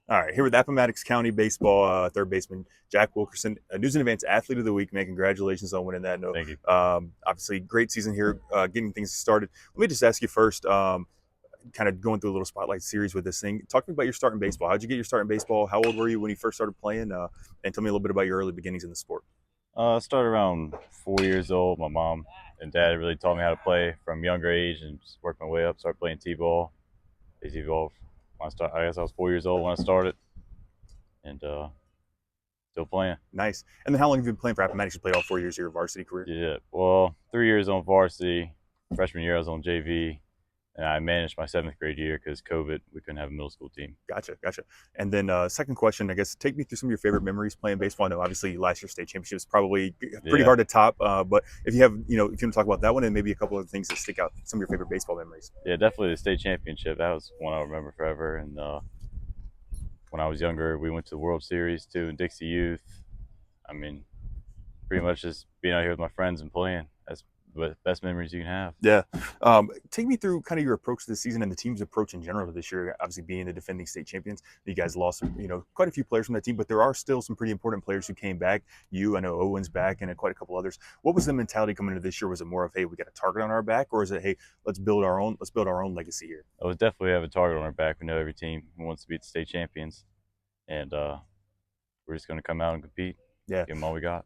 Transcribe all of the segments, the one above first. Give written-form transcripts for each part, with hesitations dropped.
All right, here with Appomattox County baseball third baseman Jack Wilkerson, News and Advance Athlete of the Week. Man, congratulations on winning that. No, Thank you. obviously great season here, getting things started. Let me just ask you first, kind of going through a little spotlight series with this thing. Talk to me about your start in baseball. How'd you get your start in baseball? How old were you when you first started playing? And tell me a little bit about your early beginnings in the sport. I started around 4 years old. My mom and dad really taught me how to play from a younger age and just worked my way up. Started playing t-ball, t-ball. I guess I was 4 years old when I started, and still playing. Nice. And then how long have you been playing for Appomattox? You played all 4 years of your varsity career. Yeah, well, 3 years on varsity. Freshman year I was on JV, and I managed my seventh grade year because COVID. We couldn't have a middle school team. Gotcha, gotcha. And then second question, I guess, take me through some of your favorite memories playing baseball. I know obviously last year's state championship is probably pretty Yeah, hard to top, but if you have, if you want to talk about that one and maybe a couple of things that stick out, some of your favorite baseball memories. yeah, definitely the state championship. That was one I'll remember forever. And when I was younger, we went to the World Series too in Dixie Youth. I mean, pretty much just being out here with my friends and playing. That's the best memories you can have. Yeah. Take me through kind of your approach to the season and the team's approach in general to this year. Obviously, being the defending state champions, you guys lost, quite a few players from that team, but there are still some pretty important players who came back. I know Owen's back, and quite a couple others. What was the mentality coming into this year? Was it more of, hey, we got a target on our back, or is it, hey, let's build our own legacy here? It was definitely have a target on our back. We know every team wants to be the state champions, and we're just going to come out and compete, Yeah. give them all we got.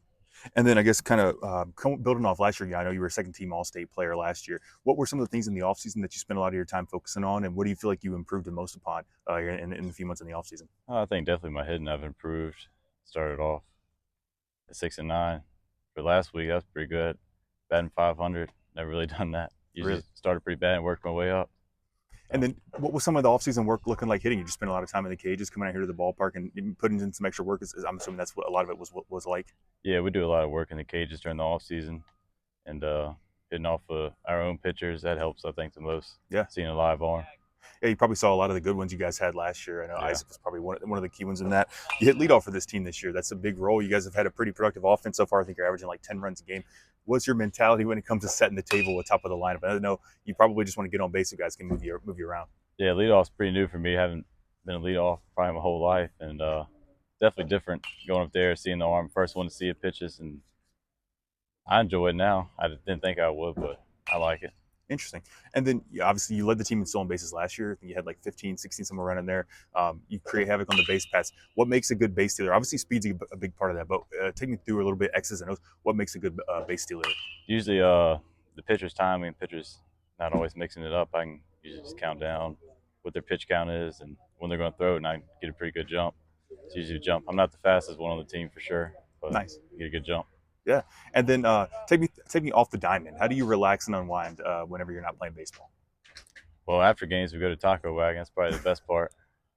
And then I guess kind of building off last year, I know you were a second team All State player last year. What were some of the things in the offseason that you spent a lot of your time focusing on, and what do you feel like you improved the most upon in the few months in the offseason? I think definitely my hitting I've improved. Started off at 6-9. For last week, that was pretty good. Batting 500, never really done that. Usually Really? started pretty bad and worked my way up. And So then what was some of the offseason work looking like hitting? You just spent a lot of time in the cages, coming out here to the ballpark and putting in some extra work. I'm assuming that's what a lot of it was like. yeah, we do a lot of work in the cages during the off season, and hitting off our own pitchers that helps I think the most. Yeah. Seeing a live arm. Yeah, you probably saw a lot of the good ones you guys had last year. I know Yeah. Isaac was probably one of the key ones in that. You hit leadoff for this team this year. That's a big role. You guys have had a pretty productive offense so far. I think you're averaging like 10 runs a game. What's your mentality when it comes to setting the table at top of the lineup? I know you probably just want to get on base so guys can move you around. Yeah, leadoff's pretty new for me. I haven't been a leadoff probably my whole life, and definitely different going up there, seeing the arm. First one to see it pitches, and I enjoy it now. I didn't think I would, but I like it. Interesting. And then obviously you led the team in stolen bases last year. I think you had like 15, 16 somewhere around in there. You create havoc on the base paths. What makes a good base stealer? Obviously speed's a big part of that, but take me through a little bit X's and O's. What makes a good base stealer? Usually, the pitcher's timing, pitcher's not always mixing it up. I can usually just count down what their pitch count is and when they're going to throw it, and I get a pretty good jump. It's usually a jump. I'm not the fastest one on the team for sure, but Nice. I get a good jump. Yeah. And then take me off the diamond. How do you relax and unwind whenever you're not playing baseball? Well, after games, we go to Taco Wagon. That's probably the best part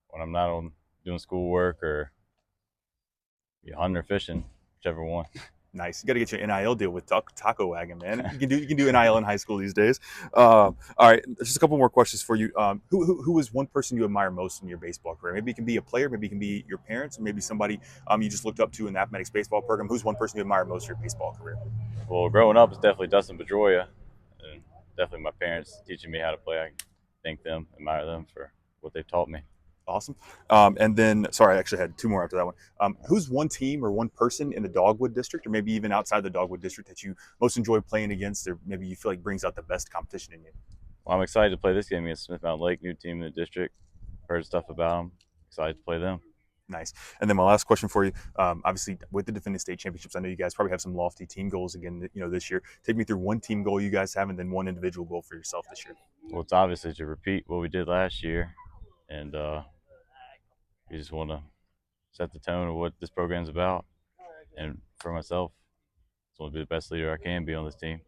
when I'm not on doing schoolwork or hunting or fishing, whichever one. Nice. You got to get your NIL deal with Taco Wagon, man. You can do NIL in high school these days. All right, just a couple more questions for you. Who is one person you admire most in your baseball career? Maybe it can be a player, maybe it can be your parents, or maybe somebody you just looked up to in the athletics baseball program. Who's one person you admire most in your baseball career? Well, growing up, it's definitely Dustin Pedroia, and definitely my parents teaching me how to play. I thank them, admire them for what they've taught me. Awesome. And then, sorry, I actually had two more after that one. Who's one team or one person in the Dogwood district, or maybe even outside the Dogwood district, that you most enjoy playing against, or maybe you feel like brings out the best competition in you? Well, I'm excited to play this game against Smith Mountain Lake, new team in the district. Heard stuff about them. Excited to play them. Nice. And then my last question for you, obviously with the defending state championships, I know you guys probably have some lofty team goals again, this year. Take me through one team goal you guys have, and then one individual goal for yourself this year. Well, it's obviously to repeat what we did last year, and we just want to set the tone of what this program's about. And for myself, I just want to be the best leader I can be on this team.